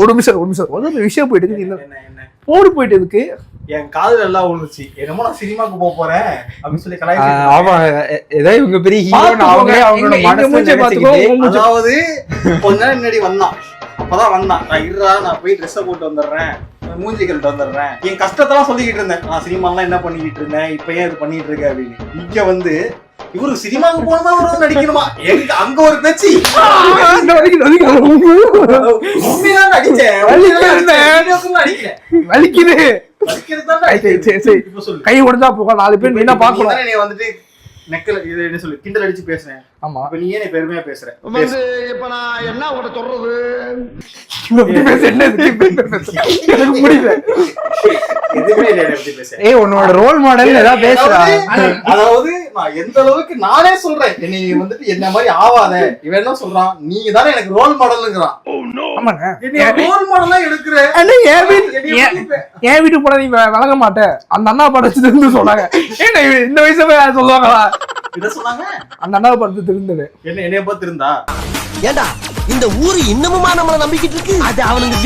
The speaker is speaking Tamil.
ஒரு நிமிஷம் விஷயம் போயிட்டு போடு போயிட்டு இருக்கு. என் காதுல எல்லாம் விழுந்துச்சு. என்னமோ நான் சினிமாக்கு போறேன் அப்படின்னு சொல்லி கலாய்ச்சி. ஆமா, ஏதோ இவங்க பெரிய ஹீரோ. அவங்களோட மனசை பாத்துக்கோ. அதாவது கொஞ்ச நேரம் முன்னாடி வந்தான், அப்பதான் வந்தான். நான் இருறா, நான் போய் ட்ரெஸ்ஸை போட்டு வந்துடுறேன், மூஞ்சி கழிட்டு வந்துடுறேன். என் கஷ்டத்தெல்லாம் சொல்லிக்கிட்டு இருந்தேன். நான் சினிமாலாம் என்ன பண்ணிக்கிட்டு இருந்தேன், இப்ப ஏன் இது பண்ணிட்டு இருக்க அப்படின்னு. இங்க வந்து இவருக்கு சினிமாவுக்கு போனதா ஒரு நடிக்கணுமா? எங்க அங்க ஒரு பேச்சு உண்மைதான் நடிச்சேன். கை உடஞ்சா போக 4 பேர் என்ன பாக்கலாம். நீ வந்துட்டு நெக்கல இது என்ன சொல்லு கிண்டல் அடிச்சு பேசுறேன். ஆமா, இப்ப நீ ஏன் பெருமையா பேசுற? இப்ப நான் என்ன உட சொல்றது? உன்னோட ரோல் மாடல் ஏதாவது பேசுற. அதாவது நான் எந்த அளவுக்கு நானே சொல்றேன், நீ வந்துட்டு என்ன மாதிரி ஆவாத. இவன் என்ன சொல்றான், நீ தானே எனக்கு ரோல் மாடல்ங்கிறான். ரோல் மாடலா எடுக்கிற. என் வீட்டுக்கு போனா நீ வழங்க மாட்டேன். அந்த அண்ணா படத்துல சொன்னாங்க. இந்த வயசுல சொல்லுவாங்களா? இத சொன்னாங்க. அந்த அண்ணா படத்துல திருந்தது என்னைய பார்த்து இருந்தா. ஏண்டா இந்த ஊரு இன்னமுமா நம்மள நம்பிக்கிட்டு இருக்கு? அது அவனுக்கு